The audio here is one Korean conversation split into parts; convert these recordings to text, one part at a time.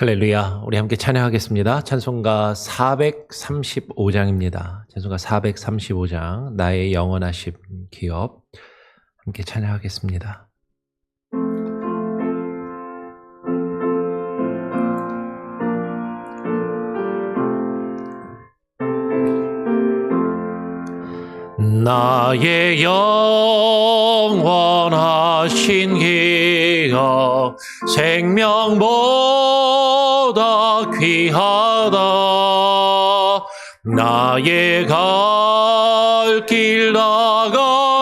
할렐루야. 우리 함께 찬양하겠습니다. 찬송가 435장입니다. 찬송가 435장 나의 영원하신 기업 함께 찬양하겠습니다. 나의 영원하신 기업 생명보다 귀하다. 나의 갈 길 나가도록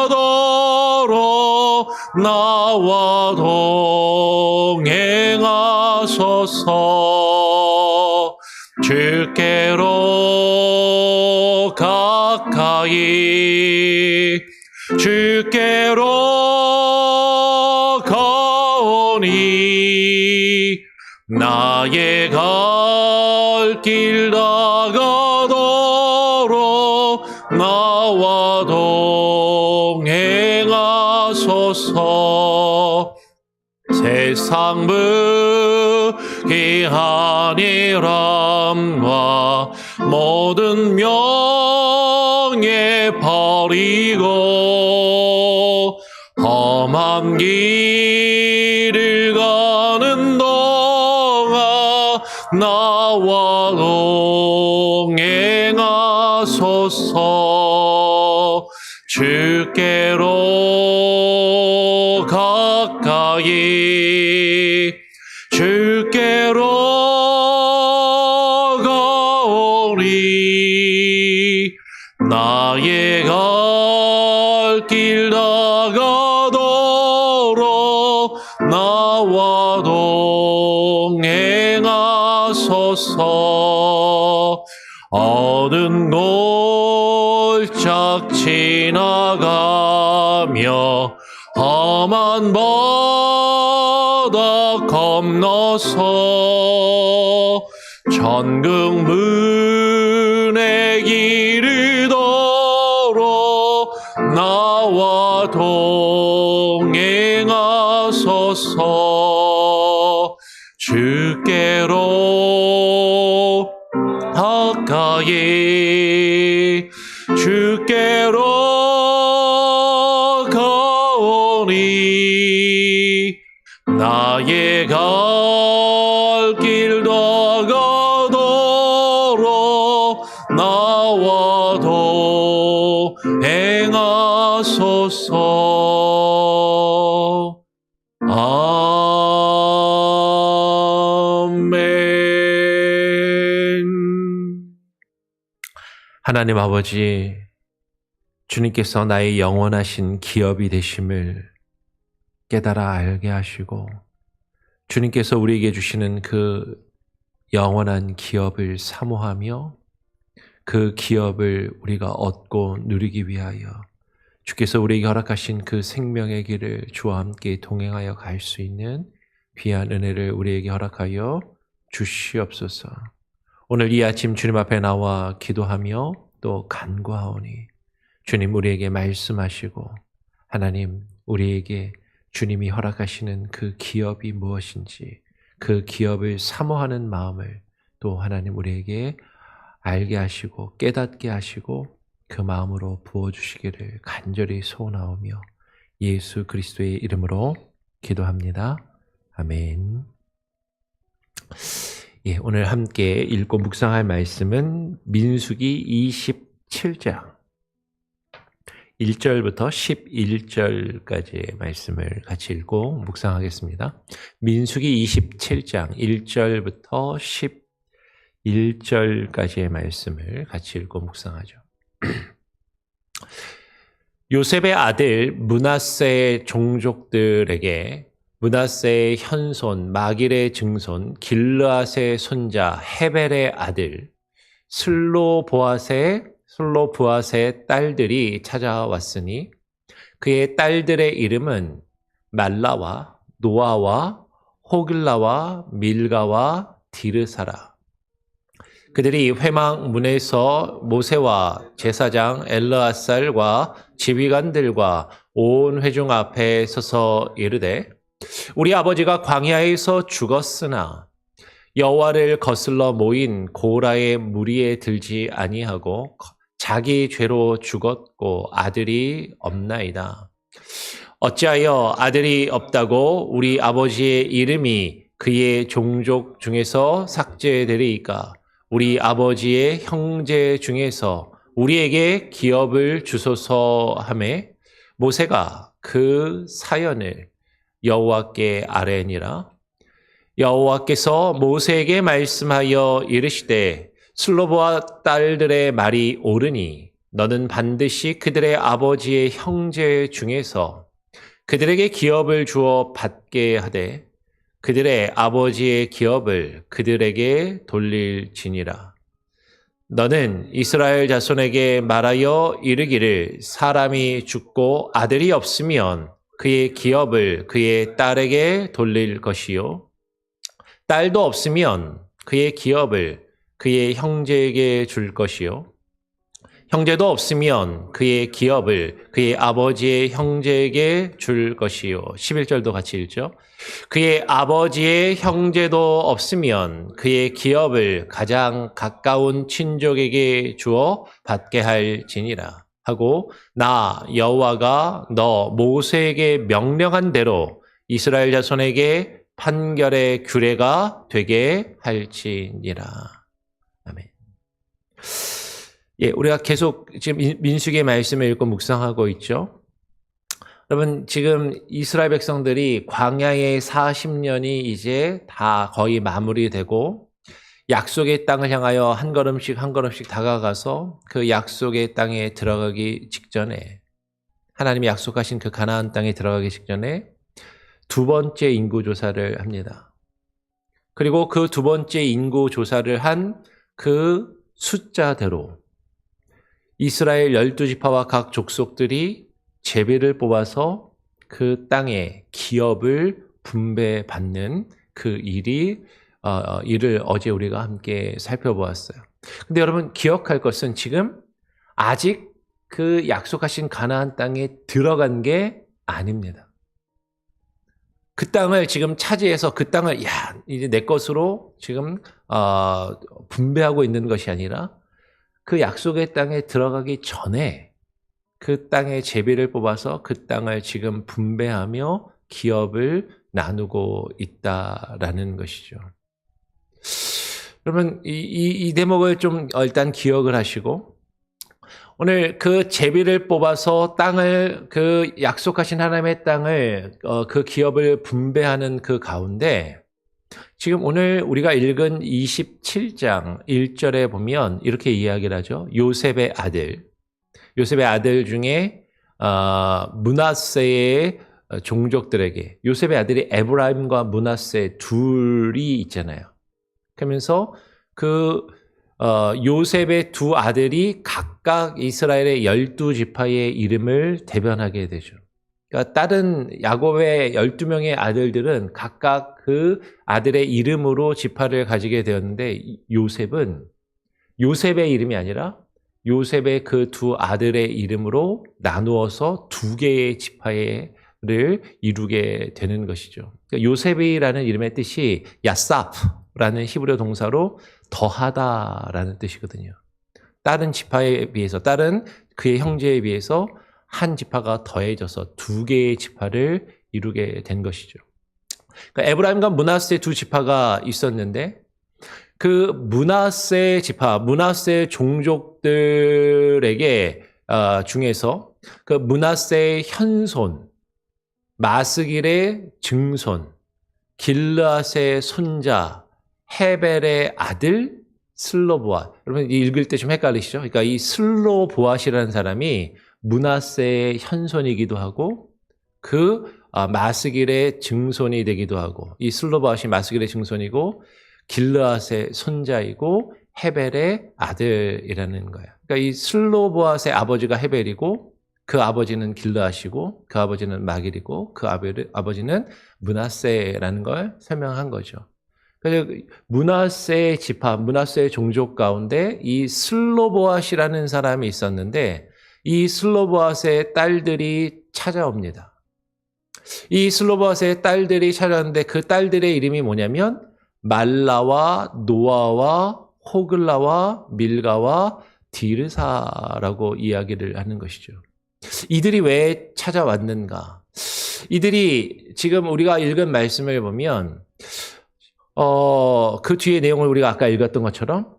나와 동행하소서. 주께로 가까이 주께로 가오니 나의 갈 길 나가도록 나와 동행하소서. 세상 무기한 일함과 모든 명예 버리고 험한 길을 가는 동안 나와 동행하소서. 주께로 가까이 주께로 가오니 나의 갈 길 나가도록 나와 동행하소서. 어두운 골짝 지나가며 험한 바다 건너서 천국 문에 이르도록 나와 동행하소서. 주께로 가까이 주께로 가오니 나의 갈 길 나가도록 나와 동행하소서. 아멘. 하나님 아버지, 주님께서 나의 영원하신 기업이 되심을 깨달아 알게 하시고 주님께서 우리에게 주시는 그 영원한 기업을 사모하며 그 기업을 우리가 얻고 누리기 위하여 주께서 우리에게 허락하신 그 생명의 길을 주와 함께 동행하여 갈 수 있는 귀한 은혜를 우리에게 허락하여 주시옵소서. 오늘 이 아침 주님 앞에 나와 기도하며 또 간구하오니 주님 우리에게 말씀하시고 하나님 우리에게 주님이 허락하시는 그 기업이 무엇인지 그 기업을 사모하는 마음을 또 하나님 우리에게 알게 하시고 깨닫게 하시고 그 마음으로 부어주시기를 간절히 소원하오며 예수 그리스도의 이름으로 기도합니다. 아멘. 예, 오늘 함께 읽고 묵상할 말씀은 민수기 27장 1절부터 11절까지의 말씀을 같이 읽고 묵상하겠습니다. 민수기 27장 1절부터 11절까지의 말씀을 같이 읽고 묵상하죠. 요셉의 아들 므낫세의 종족들에게 므낫세의 현손 마길의 증손 길르앗의 손자 헤벨의 아들 슬로보앗의 딸들이 찾아왔으니 그의 딸들의 이름은 말라와 노아와 호길라와 밀가와 디르사라. 그들이 회막문에서 모세와 제사장 엘르아살과 지휘관들과 온 회중 앞에 서서 이르되 우리 아버지가 광야에서 죽었으나 여호와를 거슬러 모인 고라의 무리에 들지 아니하고 자기 죄로 죽었고 아들이 없나이다. 어찌하여 아들이 없다고 우리 아버지의 이름이 그의 종족 중에서 삭제되리이까? 우리 아버지의 형제 중에서 우리에게 기업을 주소서 하매 모세가 그 사연을 여호와께 아뢰니라. 여호와께서 모세에게 말씀하여 이르시되 슬로보와 딸들의 말이 옳으니 너는 반드시 그들의 아버지의 형제 중에서 그들에게 기업을 주어 받게 하되 그들의 아버지의 기업을 그들에게 돌릴지니라. 너는 이스라엘 자손에게 말하여 이르기를 사람이 죽고 아들이 없으면 그의 기업을 그의 딸에게 돌릴 것이요 딸도 없으면 그의 기업을 그의 형제에게 줄 것이요 형제도 없으면 그의 기업을 그의 아버지의 형제에게 줄 것이요. 11절도 같이 읽죠. 그의 아버지의 형제도 없으면 그의 기업을 가장 가까운 친족에게 주어 받게 할지니라 하고 나 여호와가 너 모세에게 명령한 대로 이스라엘 자손에게 판결의 규례가 되게 할지니라. 아멘. 예, 우리가 계속 지금 민수기의 말씀을 읽고 묵상하고 있죠. 여러분, 지금 이스라엘 백성들이 광야의 40년이 이제 다 거의 마무리되고 약속의 땅을 향하여 한 걸음씩 한 걸음씩 다가가서 그 약속의 땅에 들어가기 직전에 하나님이 약속하신 그 가나안 땅에 들어가기 직전에 두 번째 인구 조사를 합니다. 그리고 그 두 번째 인구 조사를 한 그 숫자대로 이스라엘 12지파와 각 족속들이 제비를 뽑아서 그 땅에 기업을 분배받는 그 일을 어제 우리가 함께 살펴보았어요. 근데 여러분 기억할 것은 지금 아직 그 약속하신 가나안 땅에 들어간 게 아닙니다. 그 땅을 지금 차지해서 그 땅을 이제 내 것으로 지금 분배하고 있는 것이 아니라 그 약속의 땅에 들어가기 전에 그 땅의 제비를 뽑아서 그 땅을 지금 분배하며 기업을 나누고 있다라는 것이죠. 여러분 이 대목을 좀 일단 기억을 하시고 오늘 그 제비를 뽑아서 땅을 그 약속하신 하나님의 땅을 그 기업을 분배하는 그 가운데 지금 오늘 우리가 읽은 27장 1절에 보면 이렇게 이야기를 하죠. 요셉의 아들 중에 므낫세의 종족들에게 요셉의 아들이 에브라임과 므낫세 둘이 있잖아요. 그러면서 그 요셉의 두 아들이 각각 이스라엘의 12지파의 이름을 대변하게 되죠. 그러니까 다른 야곱의 12명의 아들들은 각각 그 아들의 이름으로 지파를 가지게 되었는데 요셉은 요셉의 이름이 아니라 요셉의 그 두 아들의 이름으로 나누어서 두 개의 지파를 이루게 되는 것이죠. 그러니까 요셉이라는 이름의 뜻이 야삽라는 히브리어 동사로 더하다라는 뜻이거든요. 다른 지파에 비해서 다른 그의 형제에 비해서 한 지파가 더해져서 두 개의 지파를 이루게 된 것이죠. 그러니까 에브라임과 므낫세 두 지파가 있었는데 그 므낫세 지파, 므낫세 종족들에게 중에서 그 므낫세의 현손, 마스길의 증손, 길르앗의 손자, 헤벨의 아들 슬로보앗. 여러분 읽을 때 좀 헷갈리시죠? 그러니까 이 슬로보앗이라는 사람이 므낫세의 현손이기도 하고 그 마스길의 증손이 되기도 하고 이 슬로보앗이 마스길의 증손이고 길르앗의 손자이고 헤벨의 아들이라는 거예요. 그러니까 이 슬로보앗의 아버지가 헤벨이고 그 아버지는 길르앗이고 그 아버지는 마길이고 그 아버지는 므낫세라는 걸 설명한 거죠. 그래서 므낫세의 지파, 므낫세의 종족 가운데 이 슬로보앗이라는 사람이 있었는데 이 슬로보앗의 딸들이 찾아옵니다. 이 슬로보앗의 딸들이 찾아왔는데 그 딸들의 이름이 뭐냐면 말라와 노아와 호글라와 밀가와 디르사라고 이야기를 하는 것이죠. 이들이 왜 찾아왔는가? 이들이 지금 우리가 읽은 말씀을 보면 그 뒤에 내용을 우리가 아까 읽었던 것처럼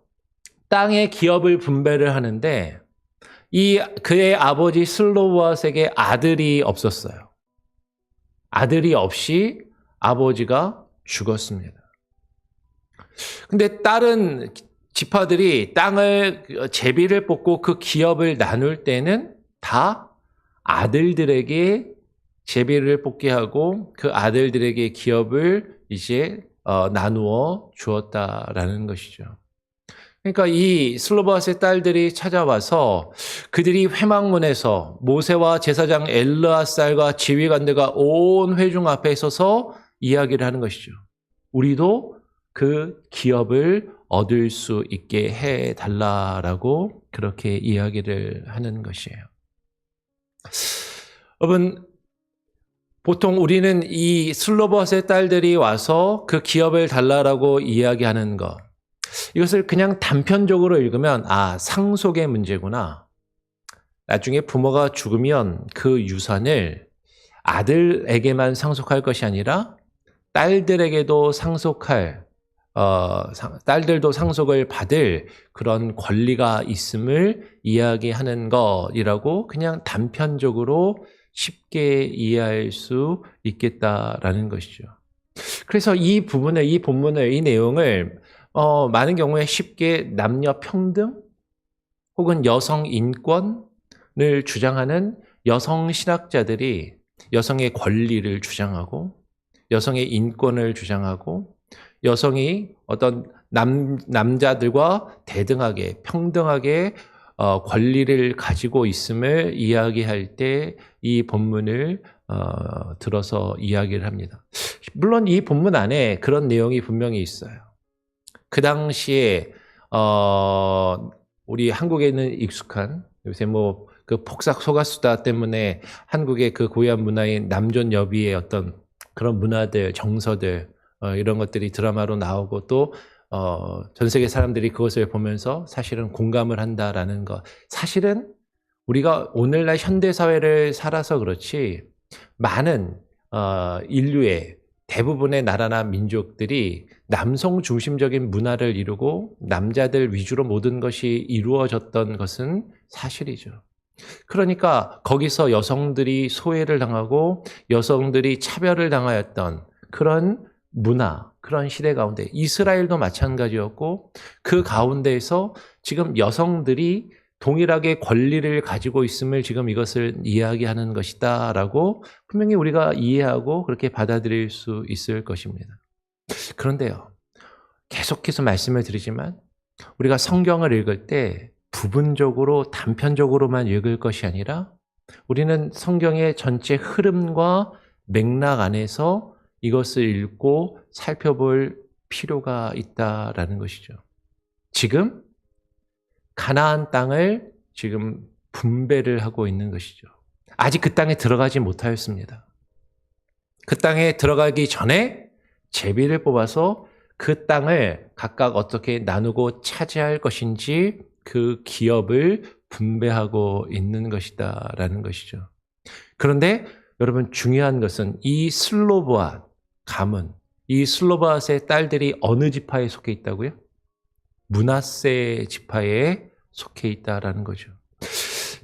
땅의 기업을 분배를 하는데 그의 아버지 슬로보앗에게 아들이 없었어요. 아들이 없이 아버지가 죽었습니다. 근데 다른 지파들이 땅을 제비를 뽑고 그 기업을 나눌 때는 다 아들들에게 제비를 뽑게 하고 그 아들들에게 기업을 이제 나누어 주었다라는 것이죠. 그러니까 이 슬로바스의 딸들이 찾아와서 그들이 회막문에서 모세와 제사장 엘르아살과 지휘관들과 온 회중 앞에 서서 이야기를 하는 것이죠. 우리도 그 기업을 얻을 수 있게 해달라라고 그렇게 이야기를 하는 것이에요. 여러분, 보통 우리는 이 슬로바스의 딸들이 와서 그 기업을 달라라고 이야기하는 것, 이것을 그냥 단편적으로 읽으면 상속의 문제구나. 나중에 부모가 죽으면 그 유산을 아들에게만 상속할 것이 아니라 딸들에게도 딸들도 상속을 받을 그런 권리가 있음을 이야기하는 것이라고 그냥 단편적으로 쉽게 이해할 수 있겠다라는 것이죠. 그래서 이 본문을, 이 내용을 많은 경우에 쉽게 남녀 평등 혹은 여성 인권을 주장하는 여성 신학자들이 여성의 권리를 주장하고 여성의 인권을 주장하고 여성이 어떤 남자들과 대등하게 평등하게 권리를 가지고 있음을 이야기할 때 이 본문을 들어서 이야기를 합니다. 물론 이 본문 안에 그런 내용이 분명히 있어요. 그 당시에 우리 한국에는 익숙한 요새 그 폭삭 소가수다 때문에 한국의 그 고유한 문화인 남존 여비의 어떤 그런 문화들, 정서들 이런 것들이 드라마로 나오고 또 전 세계 사람들이 그것을 보면서 사실은 공감을 한다라는 것. 사실은 우리가 오늘날 현대 사회를 살아서 그렇지 많은 인류의 대부분의 나라나 민족들이 남성 중심적인 문화를 이루고 남자들 위주로 모든 것이 이루어졌던 것은 사실이죠. 그러니까 거기서 여성들이 소외를 당하고 여성들이 차별을 당하였던 그런 문화, 그런 시대 가운데 이스라엘도 마찬가지였고 그 가운데에서 지금 여성들이 동일하게 권리를 가지고 있음을 지금 이것을 이야기하는 것이다라고 분명히 우리가 이해하고 그렇게 받아들일 수 있을 것입니다. 그런데요, 계속해서 말씀을 드리지만 우리가 성경을 읽을 때 부분적으로 단편적으로만 읽을 것이 아니라 우리는 성경의 전체 흐름과 맥락 안에서 이것을 읽고 살펴볼 필요가 있다라는 것이죠. 지금 가나안 땅을 지금 분배를 하고 있는 것이죠. 아직 그 땅에 들어가지 못하였습니다. 그 땅에 들어가기 전에 제비를 뽑아서 그 땅을 각각 어떻게 나누고 차지할 것인지 그 기업을 분배하고 있는 것이다라는 것이죠. 그런데 여러분 중요한 것은 이 슬로보앗 가문, 이 슬로보앗의 딸들이 어느 지파에 속해 있다고요? 므낫세 지파에 속해 있다라는 거죠.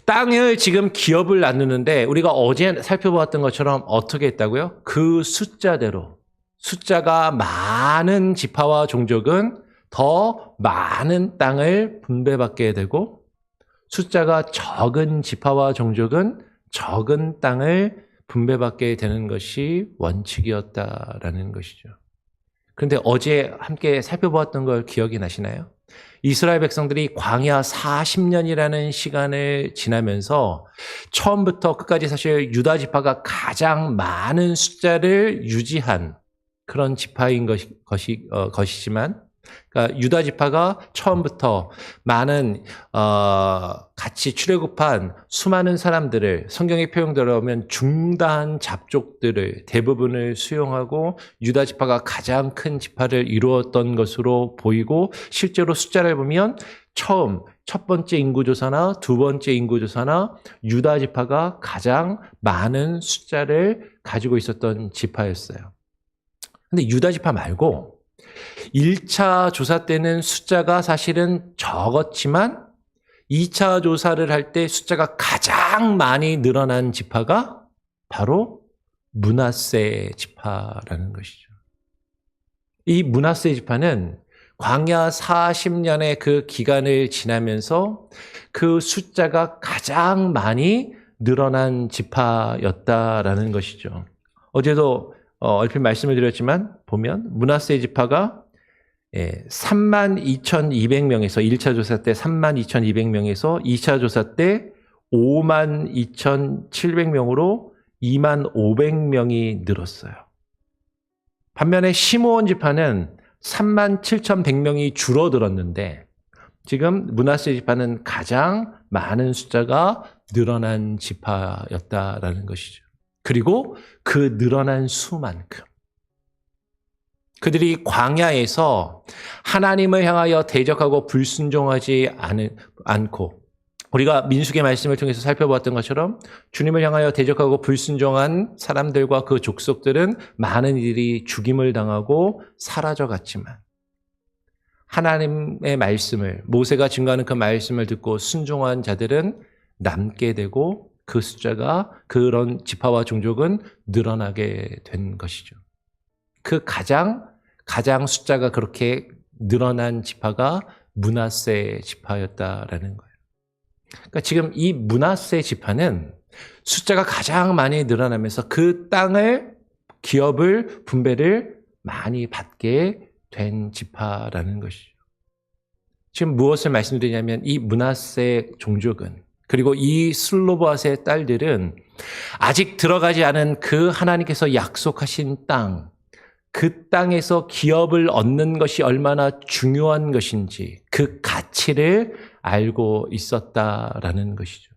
땅을 지금 기업을 나누는데 우리가 어제 살펴보았던 것처럼 어떻게 했다고요? 그 숫자가 많은 지파와 종족은 더 많은 땅을 분배받게 되고 숫자가 적은 지파와 종족은 적은 땅을 분배받게 되는 것이 원칙이었다라는 것이죠. 그런데 어제 함께 살펴보았던 걸 기억이 나시나요? 이스라엘 백성들이 광야 40년이라는 시간을 지나면서 처음부터 끝까지 사실 유다 지파가 가장 많은 숫자를 유지한 그런 지파인 것이지만 그러니까 유다 지파가 처음부터 많은 같이 출애굽한 수많은 사람들을 성경의 표현대로 하면 중다한 잡족들을 대부분을 수용하고 유다 지파가 가장 큰 지파를 이루었던 것으로 보이고 실제로 숫자를 보면 처음 첫 번째 인구조사나 두 번째 인구조사나 유다 지파가 가장 많은 숫자를 가지고 있었던 지파였어요. 근데 유다 지파 말고 1차 조사 때는 숫자가 사실은 적었지만 2차 조사를 할 때 숫자가 가장 많이 늘어난 지파가 바로 므낫세 지파라는 것이죠. 이 므낫세 지파는 광야 40년의 그 기간을 지나면서 그 숫자가 가장 많이 늘어난 지파였다라는 것이죠. 어제도 얼핏 말씀을 드렸지만 보면 므낫세 지파가 32,200명에서 1차 조사 때 32,200명에서 2차 조사 때 52,700명으로 25,500명이 늘었어요. 반면에 시므온 지파는 37,100명이 줄어들었는데 지금 므낫세 지파는 가장 많은 숫자가 늘어난 지파였다라는 것이죠. 그리고 그 늘어난 수만큼 그들이 광야에서 하나님을 향하여 대적하고 불순종하지 않고 우리가 민수기의 말씀을 통해서 살펴보았던 것처럼 주님을 향하여 대적하고 불순종한 사람들과 그 족속들은 많은 이들이 죽임을 당하고 사라져갔지만 하나님의 말씀을 모세가 증거하는 그 말씀을 듣고 순종한 자들은 남게 되고 그 숫자가 그런 지파와 종족은 늘어나게 된 것이죠. 그 가장 숫자가 그렇게 늘어난 지파가 므낫세 지파였다라는 거예요. 그러니까 지금 이 므낫세 지파는 숫자가 가장 많이 늘어나면서 그 땅을 기업을 분배를 많이 받게 된 지파라는 것이죠. 지금 무엇을 말씀드리냐면 이 므낫세 종족은 그리고 이 슬로보앗의 딸들은 아직 들어가지 않은 그 하나님께서 약속하신 땅, 그 땅에서 기업을 얻는 것이 얼마나 중요한 것인지 그 가치를 알고 있었다라는 것이죠.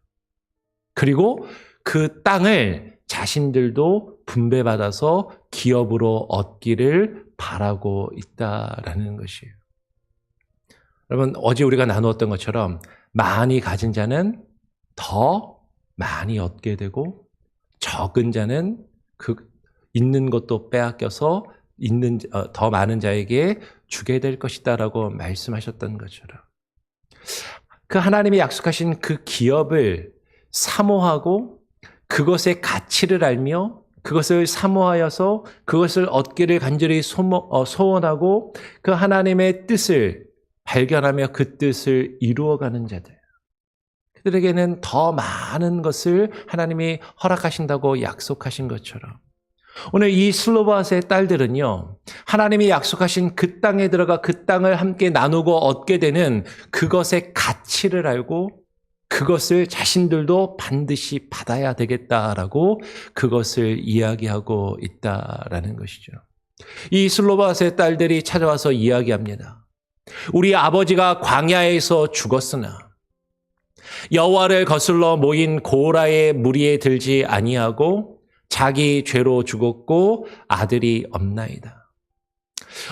그리고 그 땅을 자신들도 분배받아서 기업으로 얻기를 바라고 있다라는 것이에요. 여러분, 어제 우리가 나누었던 것처럼 많이 가진 자는 더 많이 얻게 되고 적은 자는 그 있는 것도 빼앗겨서 더 많은 자에게 주게 될 것이다라고 말씀하셨던 것처럼 그 하나님이 약속하신 그 기업을 사모하고 그것의 가치를 알며 그것을 사모하여서 그것을 얻기를 간절히 소원하고 그 하나님의 뜻을 발견하며 그 뜻을 이루어가는 자들, 그들에게는 더 많은 것을 하나님이 허락하신다고 약속하신 것처럼 오늘 이 슬로바스의 딸들은요, 하나님이 약속하신 그 땅에 들어가 그 땅을 함께 나누고 얻게 되는 그것의 가치를 알고 그것을 자신들도 반드시 받아야 되겠다라고 그것을 이야기하고 있다라는 것이죠. 이 슬로바스의 딸들이 찾아와서 이야기합니다. 우리 아버지가 광야에서 죽었으나 여호와를 거슬러 모인 고라의 무리에 들지 아니하고 자기 죄로 죽었고 아들이 없나이다.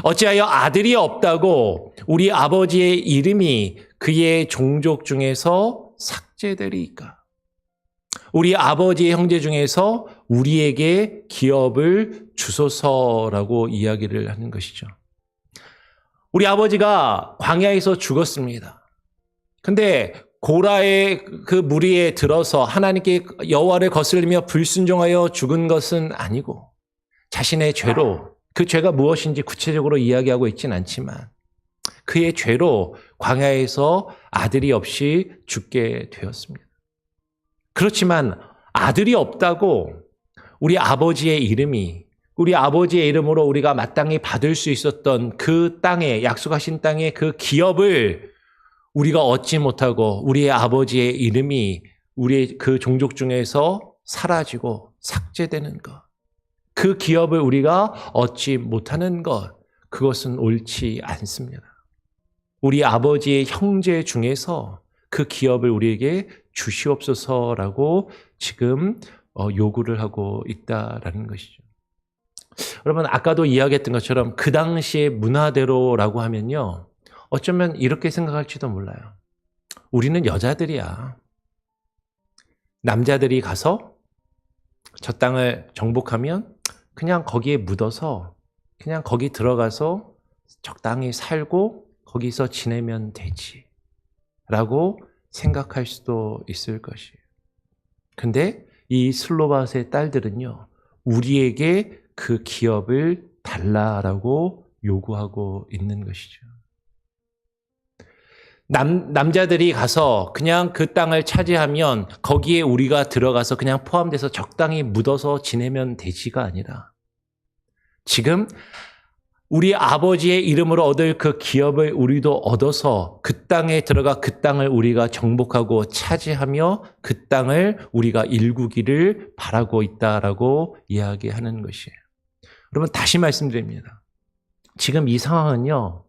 어찌하여 아들이 없다고 우리 아버지의 이름이 그의 종족 중에서 삭제되리이까? 우리 아버지의 형제 중에서 우리에게 기업을 주소서라고 이야기를 하는 것이죠. 우리 아버지가 광야에서 죽었습니다. 근데 고라의 그 무리에 들어서 하나님께 여호와를 거스르며 불순종하여 죽은 것은 아니고 자신의 죄로, 그 죄가 무엇인지 구체적으로 이야기하고 있지는 않지만 그의 죄로 광야에서 아들이 없이 죽게 되었습니다. 그렇지만 아들이 없다고 우리 아버지의 이름으로 우리가 마땅히 받을 수 있었던 그 땅에, 약속하신 땅의 그 기업을 우리가 얻지 못하고 우리의 아버지의 이름이 우리의 그 종족 중에서 사라지고 삭제되는 것, 그 기업을 우리가 얻지 못하는 것, 그것은 옳지 않습니다. 우리 아버지의 형제 중에서 그 기업을 우리에게 주시옵소서라고 지금 요구를 하고 있다라는 것이죠. 여러분, 아까도 이야기했던 것처럼 그 당시의 문화대로라고 하면요, 어쩌면 이렇게 생각할지도 몰라요. 우리는 여자들이야. 남자들이 가서 저 땅을 정복하면 그냥 거기에 묻어서 그냥 거기 들어가서 적당히 살고 거기서 지내면 되지 라고 생각할 수도 있을 것이에요. 근데 이 슬로바스의 딸들은요, 우리에게 그 기업을 달라라고 요구하고 있는 것이죠. 남자들이 가서 그냥 그 땅을 차지하면 거기에 우리가 들어가서 그냥 포함돼서 적당히 묻어서 지내면 되지가 아니라 지금 우리 아버지의 이름으로 얻을 그 기업을 우리도 얻어서 그 땅에 들어가 그 땅을 우리가 정복하고 차지하며 그 땅을 우리가 일구기를 바라고 있다라고 이야기하는 것이에요. 여러분, 다시 말씀드립니다. 지금 이 상황은요,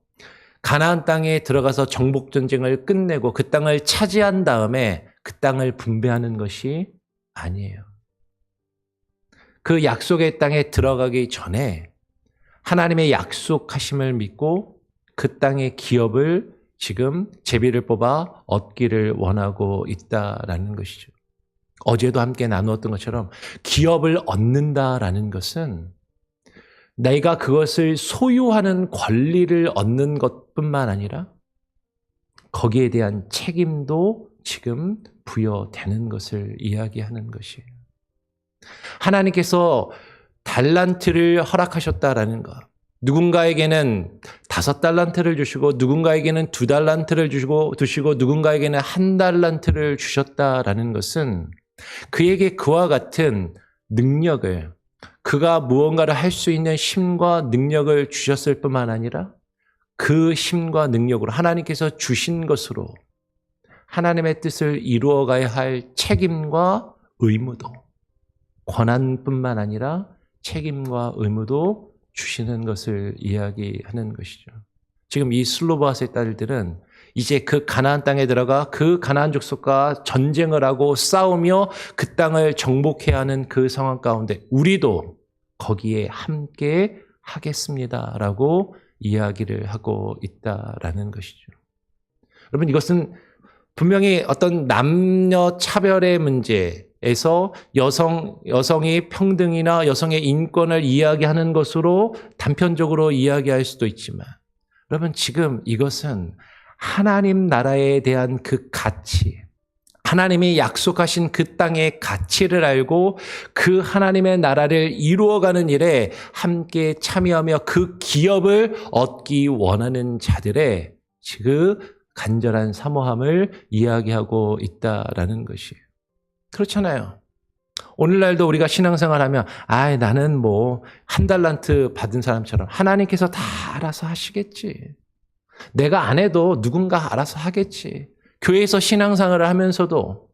가나안 땅에 들어가서 정복 전쟁을 끝내고 그 땅을 차지한 다음에 그 땅을 분배하는 것이 아니에요. 그 약속의 땅에 들어가기 전에 하나님의 약속하심을 믿고 그 땅의 기업을 지금 제비를 뽑아 얻기를 원하고 있다라는 것이죠. 어제도 함께 나누었던 것처럼 기업을 얻는다라는 것은 내가 그것을 소유하는 권리를 얻는 것뿐만 아니라 거기에 대한 책임도 지금 부여되는 것을 이야기하는 것이에요. 하나님께서 달란트를 허락하셨다라는 것. 누군가에게는 5달란트를 주시고 누군가에게는 2달란트를 두시고 누군가에게는 1달란트를 주셨다라는 것은 그에게 그와 같은 능력을, 그가 무언가를 할 수 있는 힘과 능력을 주셨을 뿐만 아니라 그 힘과 능력으로 하나님께서 주신 것으로 하나님의 뜻을 이루어가야 할 책임과 의무도, 권한뿐만 아니라 책임과 의무도 주시는 것을 이야기하는 것이죠. 지금 이 슬로바스의 딸들은 이제 그 가나안 땅에 들어가 그 가나안 족속과 전쟁을 하고 싸우며 그 땅을 정복해야 하는 그 상황 가운데 우리도 거기에 함께 하겠습니다라고 이야기를 하고 있다라는 것이죠. 여러분, 이것은 분명히 어떤 남녀 차별의 문제에서 여성의 평등이나 여성의 인권을 이야기하는 것으로 단편적으로 이야기할 수도 있지만, 여러분, 지금 이것은 하나님 나라에 대한 그 가치, 하나님이 약속하신 그 땅의 가치를 알고 그 하나님의 나라를 이루어가는 일에 함께 참여하며 그 기업을 얻기 원하는 자들의 그 간절한 사모함을 이야기하고 있다라는 것이에요. 그렇잖아요. 오늘날도 우리가 신앙생활하면 나는 1달란트 받은 사람처럼 하나님께서 다 알아서 하시겠지. 내가 안 해도 누군가 알아서 하겠지. 교회에서 신앙생활을 하면서도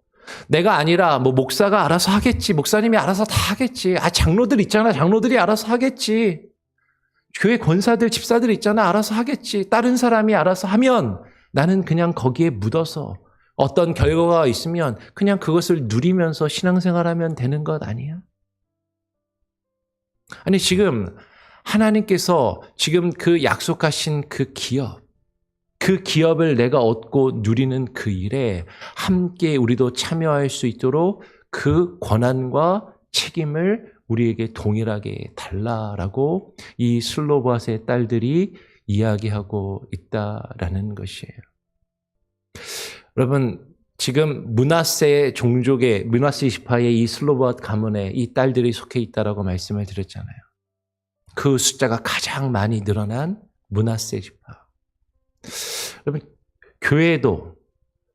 내가 아니라 목사가 알아서 하겠지. 목사님이 알아서 다 하겠지. 장로들 있잖아. 장로들이 알아서 하겠지. 교회 권사들, 집사들 있잖아. 알아서 하겠지. 다른 사람이 알아서 하면 나는 그냥 거기에 묻어서 어떤 결과가 있으면 그냥 그것을 누리면서 신앙생활하면 되는 것 아니야? 아니, 지금 하나님께서 지금 그 약속하신 그 기업을 내가 얻고 누리는 그 일에 함께 우리도 참여할 수 있도록 그 권한과 책임을 우리에게 동일하게 달라라고 이 슬로바스의 딸들이 이야기하고 있다라는 것이에요. 여러분, 지금 므낫세 종족의 므낫세 지파의 이 슬로바스 가문에 이 딸들이 속해 있다라고 말씀을 드렸잖아요. 그 숫자가 가장 많이 늘어난 므낫세 지파. 여러분, 교회도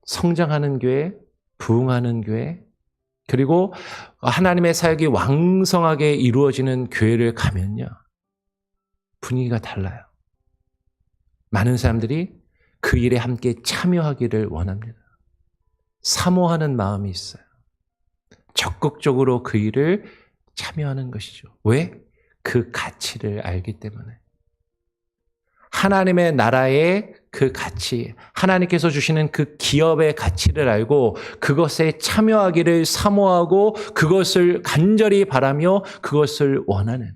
성장하는 교회, 부흥하는 교회, 그리고 하나님의 사역이 왕성하게 이루어지는 교회를 가면요, 분위기가 달라요. 많은 사람들이 그 일에 함께 참여하기를 원합니다. 사모하는 마음이 있어요. 적극적으로 그 일을 참여하는 것이죠. 왜? 그 가치를 알기 때문에. 하나님의 나라의 그 가치, 하나님께서 주시는 그 기업의 가치를 알고 그것에 참여하기를 사모하고 그것을 간절히 바라며 그것을 원하는,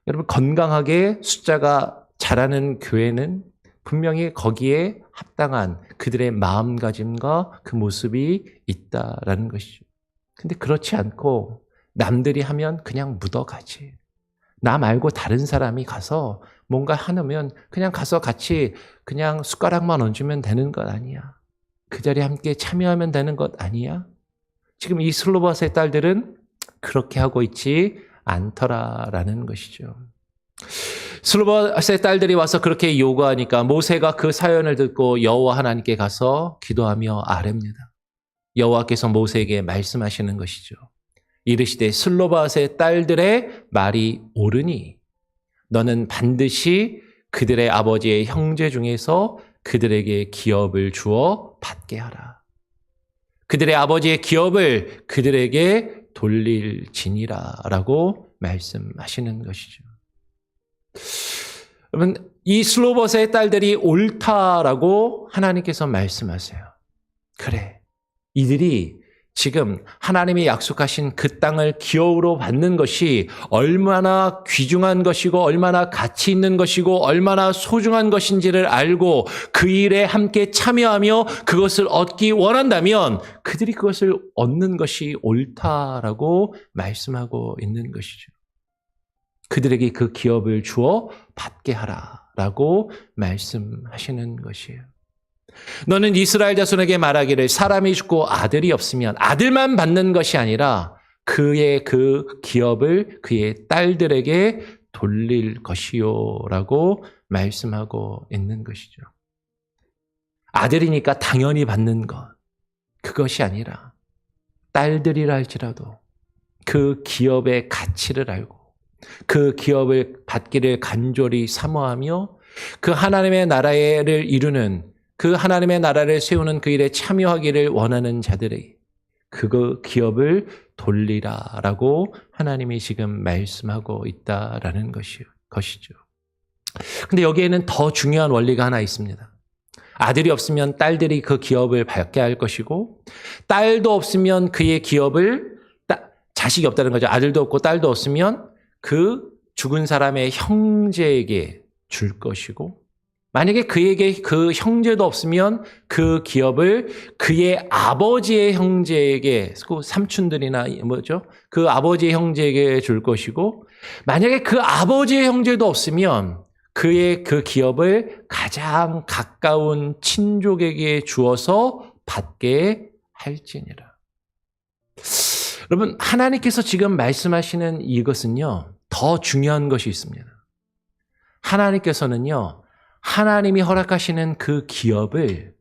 여러분, 건강하게 숫자가 자라는 교회는 분명히 거기에 합당한 그들의 마음가짐과 그 모습이 있다라는 것이죠. 근데 그렇지 않고 남들이 하면 그냥 묻어가지. 나 말고 다른 사람이 가서 뭔가 하면 그냥 가서 같이 그냥 숟가락만 얹으면 되는 것 아니야. 그 자리에 함께 참여하면 되는 것 아니야. 지금 이 슬로바스의 딸들은 그렇게 하고 있지 않더라라는 것이죠. 슬로바스의 딸들이 와서 그렇게 요구하니까 모세가 그 사연을 듣고 여호와 하나님께 가서 기도하며 아뢰입니다. 여호와께서 모세에게 말씀하시는 것이죠. 이르시되 슬로바스의 딸들의 말이 옳으니 너는 반드시 그들의 아버지의 형제 중에서 그들에게 기업을 주어 받게 하라. 그들의 아버지의 기업을 그들에게 돌릴지니라 라고 말씀하시는 것이죠. 여러분, 이 슬로바스의 딸들이 옳다라고 하나님께서 말씀하세요. 그래, 이들이 지금 하나님이 약속하신 그 땅을 기업으로 받는 것이 얼마나 귀중한 것이고 얼마나 가치 있는 것이고 얼마나 소중한 것인지를 알고 그 일에 함께 참여하며 그것을 얻기 원한다면 그들이 그것을 얻는 것이 옳다라고 말씀하고 있는 것이죠. 그들에게 그 기업을 주어 받게 하라라고 말씀하시는 것이에요. 너는 이스라엘 자손에게 말하기를 사람이 죽고 아들이 없으면 아들만 받는 것이 아니라 그의 그 기업을 그의 딸들에게 돌릴 것이요라고 말씀하고 있는 것이죠. 아들이니까 당연히 받는 것, 그것이 아니라 딸들이라 할지라도 그 기업의 가치를 알고 그 기업을 받기를 간절히 사모하며 그 하나님의 나라를 이루는, 그 하나님의 나라를 세우는 그 일에 참여하기를 원하는 자들에게 그 기업을 돌리라라고 하나님이 지금 말씀하고 있다라는 것이죠. 근데 여기에는 더 중요한 원리가 하나 있습니다. 아들이 없으면 딸들이 그 기업을 받게 할 것이고, 딸도 없으면 그의 기업을, 자식이 없다는 거죠. 아들도 없고 딸도 없으면 그 죽은 사람의 형제에게 줄 것이고, 만약에 그에게 그 형제도 없으면 그 기업을 그의 아버지의 형제에게, 그 삼촌들이나 뭐죠? 그 아버지의 형제에게 줄 것이고, 만약에 그 아버지의 형제도 없으면 그의 그 기업을 가장 가까운 친족에게 주어서 받게 할지니라. 여러분, 하나님께서 지금 말씀하시는 이것은요, 더 중요한 것이 있습니다. 하나님께서는요, 하나님이 허락하시는 그 기업을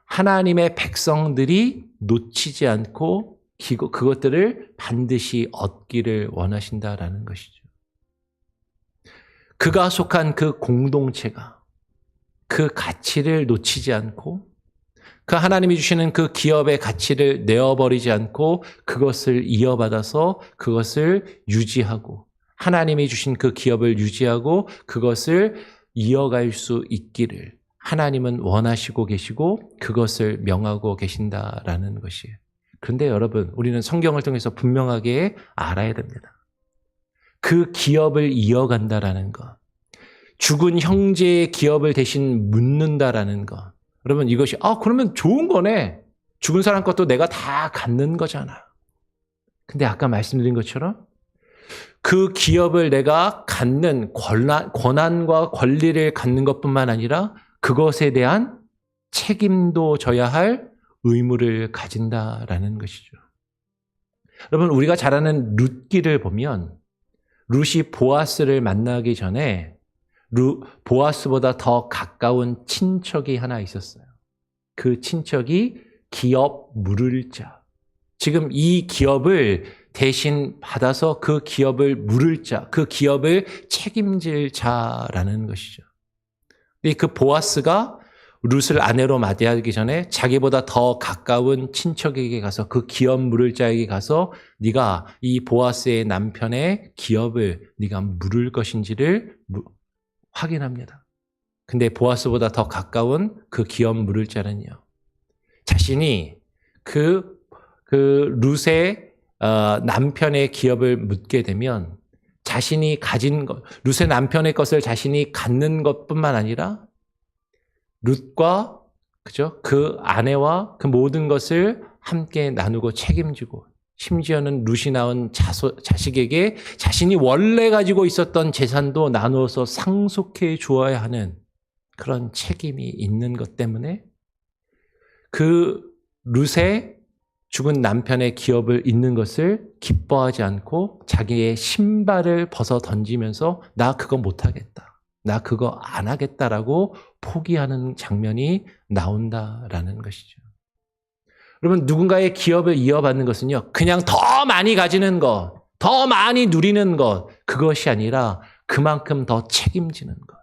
하나님의 백성들이 놓치지 않고 그것들을 반드시 얻기를 원하신다라는 것이죠. 그가 속한 그 공동체가 그 가치를 놓치지 않고 그 하나님이 주시는 그 기업의 가치를 내어버리지 않고 그것을 이어받아서 그것을 유지하고 하나님이 주신 그 기업을 유지하고 그것을 이어갈 수 있기를 하나님은 원하시고 계시고 그것을 명하고 계신다라는 것이에요. 그런데 여러분, 우리는 성경을 통해서 분명하게 알아야 됩니다. 그 기업을 이어간다라는 것, 죽은 형제의 기업을 대신 묻는다라는 것, 여러분 이것이 그러면 좋은 거네. 죽은 사람 것도 내가 다 갖는 거잖아. 근데 아까 말씀드린 것처럼 그 기업을 내가 갖는 권한과 권리를 갖는 것뿐만 아니라 그것에 대한 책임도 져야 할 의무를 가진다라는 것이죠. 여러분, 우리가 잘 아는 룻기를 보면 룻이 보아스를 만나기 전에 보아스보다 더 가까운 친척이 하나 있었어요. 그 친척이 기업 물을 자. 지금 이 기업을 대신 받아서 그 기업을 물을 자, 그 기업을 책임질 자라는 것이죠. 근데 그 보아스가 룻을 아내로 맞이하기 전에 자기보다 더 가까운 친척에게 가서 그 기업 물을 자에게 가서 네가 이 보아스의 남편의 기업을 네가 물을 것인지를 확인합니다. 근데 보아스보다 더 가까운 그 기업 물을 자는요. 자신이 그 룻의 남편의 기업을 묻게 되면 자신이 가진 것, 룻의 남편의 것을 자신이 갖는 것뿐만 아니라 룻과 그죠? 그 아내와 그 모든 것을 함께 나누고 책임지고 심지어는 룻이 낳은 자식에게 자신이 원래 가지고 있었던 재산도 나누어서 상속해 주어야 하는 그런 책임이 있는 것 때문에 그 룻의 죽은 남편의 기업을 잃는 것을 기뻐하지 않고 자기의 신발을 벗어 던지면서 나 그거 못하겠다. 나 그거 안 하겠다라고 포기하는 장면이 나온다라는 것이죠. 여러분, 누군가의 기업을 이어받는 것은요, 그냥 더 많이 가지는 것, 더 많이 누리는 것, 그것이 아니라 그만큼 더 책임지는 것.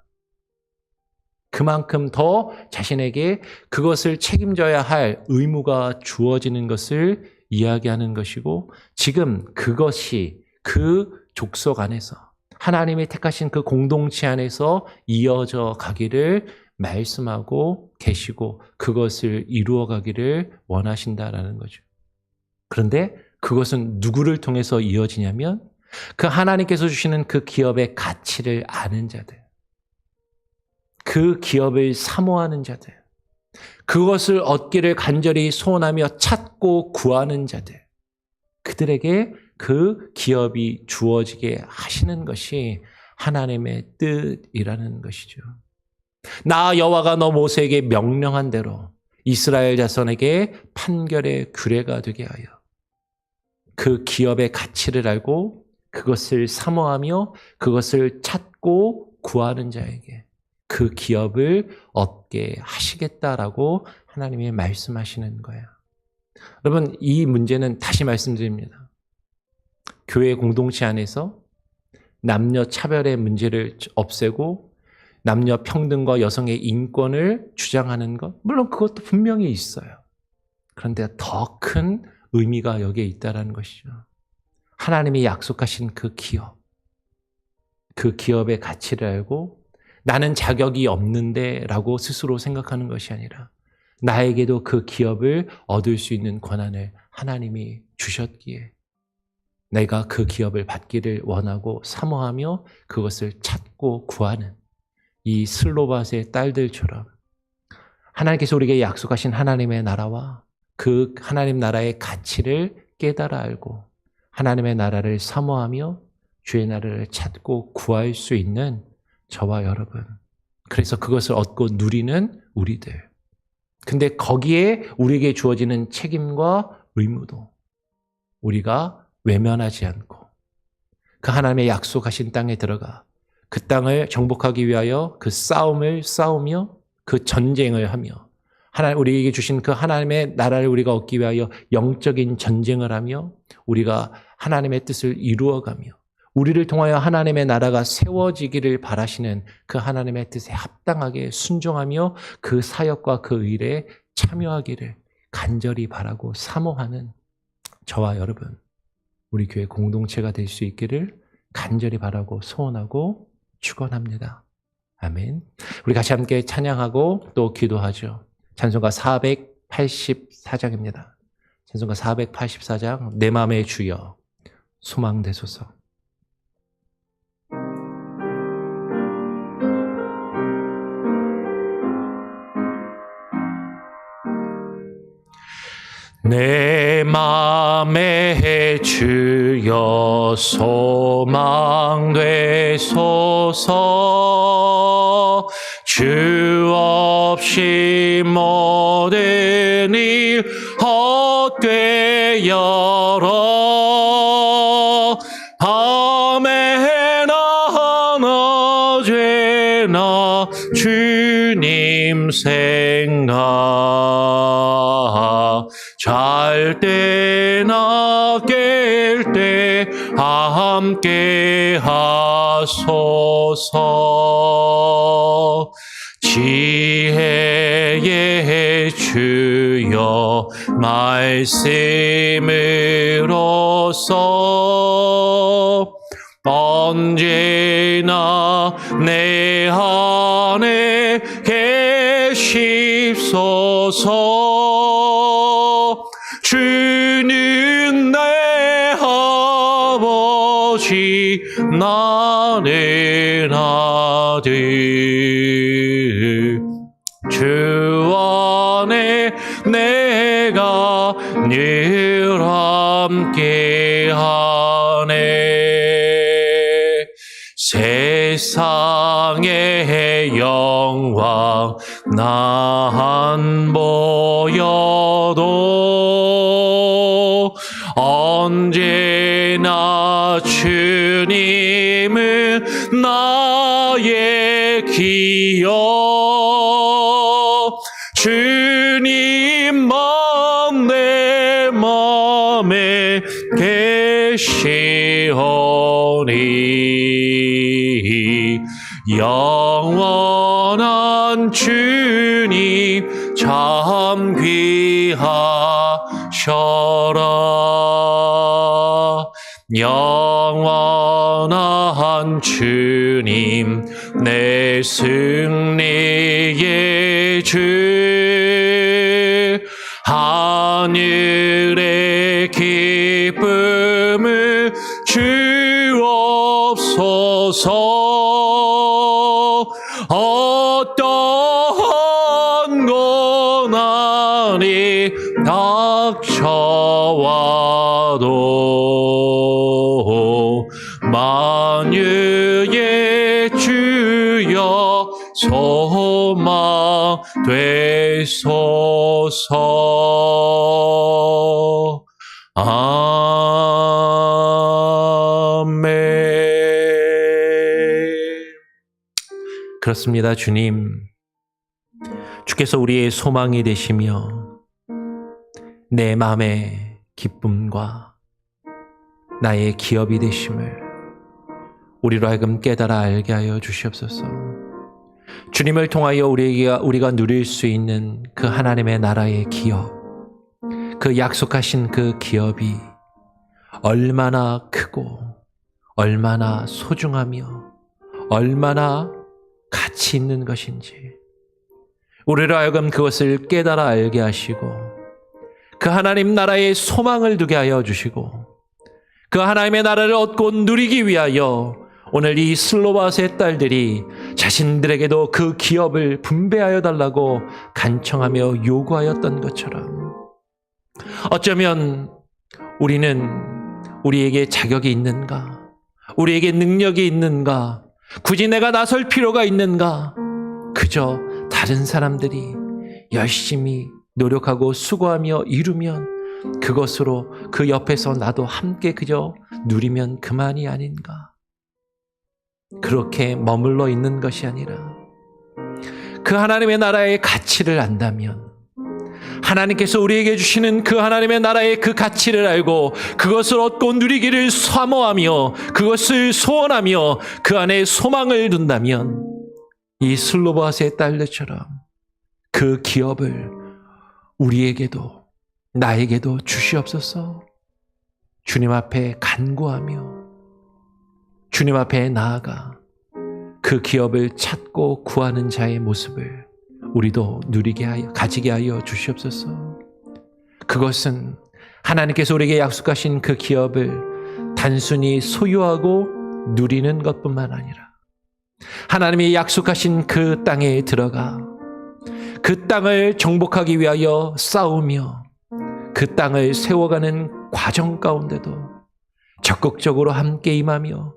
그만큼 더 자신에게 그것을 책임져야 할 의무가 주어지는 것을 이야기하는 것이고, 지금 그것이 그 족속 안에서 하나님이 택하신 그 공동체 안에서 이어져 가기를 말씀하고 계시고 그것을 이루어 가기를 원하신다라는 거죠. 그런데 그것은 누구를 통해서 이어지냐면 그 하나님께서 주시는 그 기업의 가치를 아는 자들, 그 기업을 사모하는 자들, 그것을 얻기를 간절히 소원하며 찾고 구하는 자들, 그들에게 그 기업이 주어지게 하시는 것이 하나님의 뜻이라는 것이죠. 나 여호와가 너 모세에게 명령한 대로 이스라엘 자손에게 판결의 규례가 되게 하여 그 기업의 가치를 알고 그것을 사모하며 그것을 찾고 구하는 자에게 그 기업을 얻게 하시겠다라고 하나님이 말씀하시는 거예요. 여러분, 이 문제는 다시 말씀드립니다. 교회 공동체 안에서 남녀 차별의 문제를 없애고 남녀 평등과 여성의 인권을 주장하는 것, 물론 그것도 분명히 있어요. 그런데 더 큰 의미가 여기에 있다는 것이죠. 하나님이 약속하신 그 기업, 그 기업의 가치를 알고 나는 자격이 없는데 라고 스스로 생각하는 것이 아니라 나에게도 그 기업을 얻을 수 있는 권한을 하나님이 주셨기에 내가 그 기업을 받기를 원하고 사모하며 그것을 찾고 구하는 이 슬로밧의 딸들처럼 하나님께서 우리에게 약속하신 하나님의 나라와 그 하나님 나라의 가치를 깨달아 알고 하나님의 나라를 사모하며 주의 나라를 찾고 구할 수 있는 저와 여러분, 그래서 그것을 얻고 누리는 우리들. 근데 거기에 우리에게 주어지는 책임과 의무도 우리가 외면하지 않고 그 하나님의 약속하신 땅에 들어가 그 땅을 정복하기 위하여 그 싸움을 싸우며 그 전쟁을 하며 하나님 우리에게 주신 그 하나님의 나라를 우리가 얻기 위하여 영적인 전쟁을 하며 우리가 하나님의 뜻을 이루어가며 우리를 통하여 하나님의 나라가 세워지기를 바라시는 그 하나님의 뜻에 합당하게 순종하며 그 사역과 그 일에 참여하기를 간절히 바라고 사모하는 저와 여러분, 우리 교회 공동체가 될 수 있기를 간절히 바라고 소원하고 축원합니다. 아멘. 우리 같이 함께 찬양하고 또 기도하죠. 찬송가 484장입니다. 찬송가 484장 내 마음의 주여 소망되소서. 내 맘의 주여 소망되소서. 주 없이 모든 일 헛되어라. 밤에나 낮에나 주님 생각, 잘 때나 깰 때 함께 하소서. 지혜의 주여 말씀으로써 언제 언제나 내 안에 계십소서. 주는 내 아버지 나는 아들. 주 안에 내가 늘 함께하네. 세상의 영광 나 안 보여도 언제나 주님은 나의 기억. 주님만 내 맘에 계시오니 영원한 주님 참 귀하셔라. 영원한 주님 내 승리의 주. 하늘의 기쁨을 주옵소서. 어떠한 고난이 닥쳐와도 만유의 주여 소망 되소서. 아멘. 그렇습니다. 주님, 주께서 우리의 소망이 되시며 내 마음의 기쁨과 나의 기업이 되심을 우리로 하여금 깨달아 알게 하여 주시옵소서. 주님을 통하여 우리가 누릴 수 있는 그 하나님의 나라의 기업, 그 약속하신 그 기업이 얼마나 크고 얼마나 소중하며 얼마나 가치 있는 것인지 우리로 하여금 그것을 깨달아 알게 하시고 그 하나님 나라의 소망을 두게 하여 주시고 그 하나님의 나라를 얻고 누리기 위하여 오늘 이 슬로바스의 딸들이 자신들에게도 그 기업을 분배하여 달라고 간청하며 요구하였던 것처럼 어쩌면 우리는 우리에게 자격이 있는가? 우리에게 능력이 있는가? 굳이 내가 나설 필요가 있는가? 그저 다른 사람들이 열심히 노력하고 수고하며 이루면 그것으로 그 옆에서 나도 함께 그저 누리면 그만이 아닌가? 그렇게 머물러 있는 것이 아니라 그 하나님의 나라의 가치를 안다면 하나님께서 우리에게 주시는 그 하나님의 나라의 그 가치를 알고 그것을 얻고 누리기를 사모하며 그것을 소원하며 그 안에 소망을 둔다면 이 슬로바스의 딸들처럼 그 기업을 우리에게도 나에게도 주시옵소서. 주님 앞에 간구하며 주님 앞에 나아가 그 기업을 찾고 구하는 자의 모습을 우리도 누리게 하여 가지게 하여 주시옵소서. 그것은 하나님께서 우리에게 약속하신 그 기업을 단순히 소유하고 누리는 것뿐만 아니라 하나님이 약속하신 그 땅에 들어가 그 땅을 정복하기 위하여 싸우며 그 땅을 세워가는 과정 가운데도 적극적으로 함께 임하며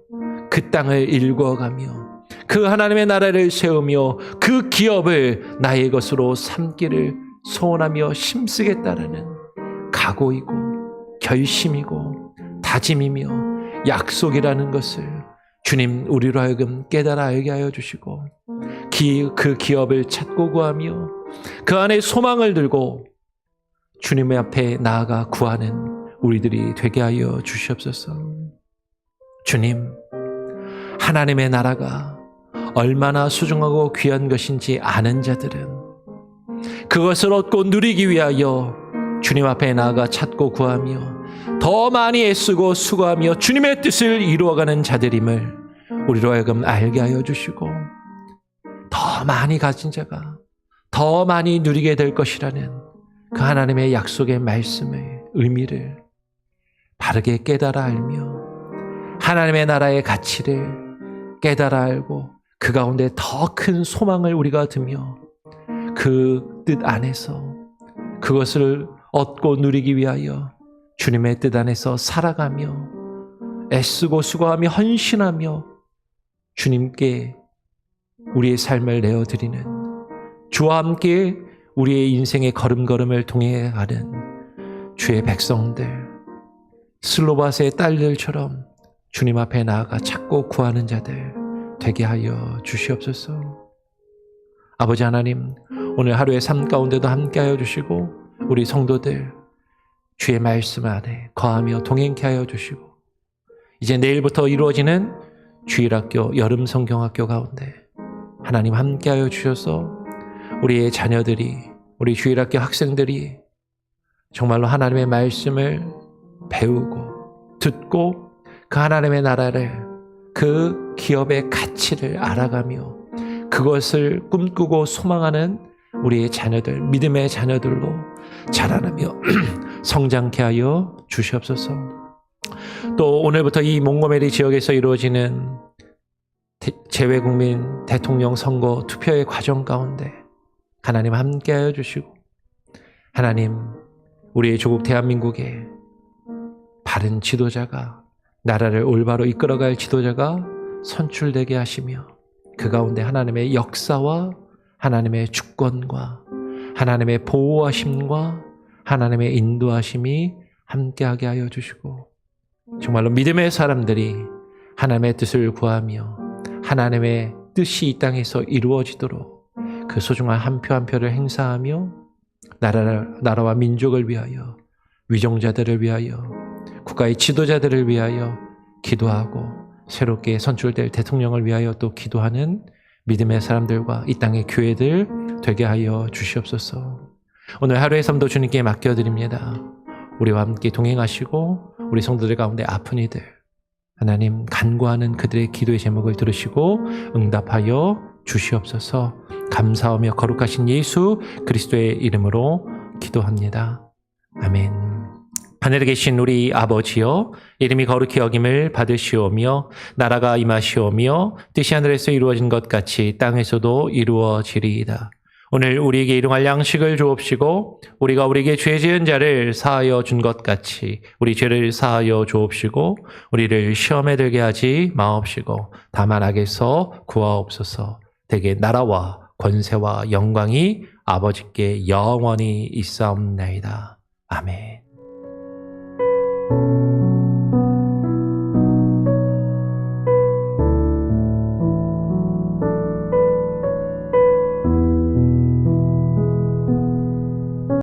그 땅을 일구어가며 그 하나님의 나라를 세우며 그 기업을 나의 것으로 삼기를 소원하며 힘쓰겠다라는 각오이고 결심이고 다짐이며 약속이라는 것을 주님 우리로 하여금 깨달아 알게 하여 주시고 그 기업을 찾고 구하며 그 안에 소망을 들고 주님의 앞에 나아가 구하는 우리들이 되게 하여 주시옵소서. 주님, 하나님의 나라가 얼마나 소중하고 귀한 것인지 아는 자들은 그것을 얻고 누리기 위하여 주님 앞에 나아가 찾고 구하며 더 많이 애쓰고 수고하며 주님의 뜻을 이루어가는 자들임을 우리로 하여금 알게 하여 주시고 더 많이 가진 자가 더 많이 누리게 될 것이라는 그 하나님의 약속의 말씀의 의미를 바르게 깨달아 알며 하나님의 나라의 가치를 깨달아 알고 그 가운데 더 큰 소망을 우리가 두며 그 뜻 안에서 그것을 얻고 누리기 위하여 주님의 뜻 안에서 살아가며 애쓰고 수고하며 헌신하며 주님께 우리의 삶을 내어드리는 주와 함께 우리의 인생의 걸음걸음을 동행하는 주의 백성들 슬로바스의 딸들처럼 주님 앞에 나아가 찾고 구하는 자들 되게 하여 주시옵소서. 아버지 하나님, 오늘 하루의 삶 가운데도 함께하여 주시고 우리 성도들 주의 말씀 안에 거하며 동행케 하여 주시고 이제 내일부터 이루어지는 주일학교 여름 성경학교 가운데 하나님 함께하여 주셔서 우리의 자녀들이 우리 주일학교 학생들이 정말로 하나님의 말씀을 배우고 듣고 그 하나님의 나라를 그 기업의 가치를 알아가며 그것을 꿈꾸고 소망하는 우리의 자녀들, 믿음의 자녀들로 자라나며 성장케 하여 주시옵소서. 또 오늘부터 이 몽고메리 지역에서 이루어지는 재외국민 대통령 선거 투표의 과정 가운데 하나님 함께하여 주시고 하나님 우리의 조국 대한민국에 바른 지도자가 나라를 올바로 이끌어갈 지도자가 선출되게 하시며 그 가운데 하나님의 역사와 하나님의 주권과 하나님의 보호하심과 하나님의 인도하심이 함께하게 하여 주시고 정말로 믿음의 사람들이 하나님의 뜻을 구하며 하나님의 뜻이 이 땅에서 이루어지도록 그 소중한 한 표 한 표를 행사하며 나라와 민족을 위하여 위정자들을 위하여 국가의 지도자들을 위하여 기도하고 새롭게 선출될 대통령을 위하여 또 기도하는 믿음의 사람들과 이 땅의 교회들 되게 하여 주시옵소서. 오늘 하루의 삶도 주님께 맡겨드립니다. 우리와 함께 동행하시고 우리 성도들 가운데 아픈 이들 하나님 간구하는 그들의 기도의 제목을 들으시고 응답하여 주시옵소서. 감사하며 거룩하신 예수 그리스도의 이름으로 기도합니다. 아멘. 하늘에 계신 우리 아버지여, 이름이 거룩히 여김을 받으시오며 나라가 임하시오며 뜻이 하늘에서 이루어진 것 같이 땅에서도 이루어지리이다. 오늘 우리에게 일용할 양식을 주옵시고 우리가 우리에게 죄 지은 자를 사하여 준 것 같이 우리 죄를 사하여 주옵시고 우리를 시험에 들게 하지 마옵시고 다만 악에서 구하옵소서. 대개 나라와 권세와 영광이 아버지께 영원히 있사옵나이다. 아멘.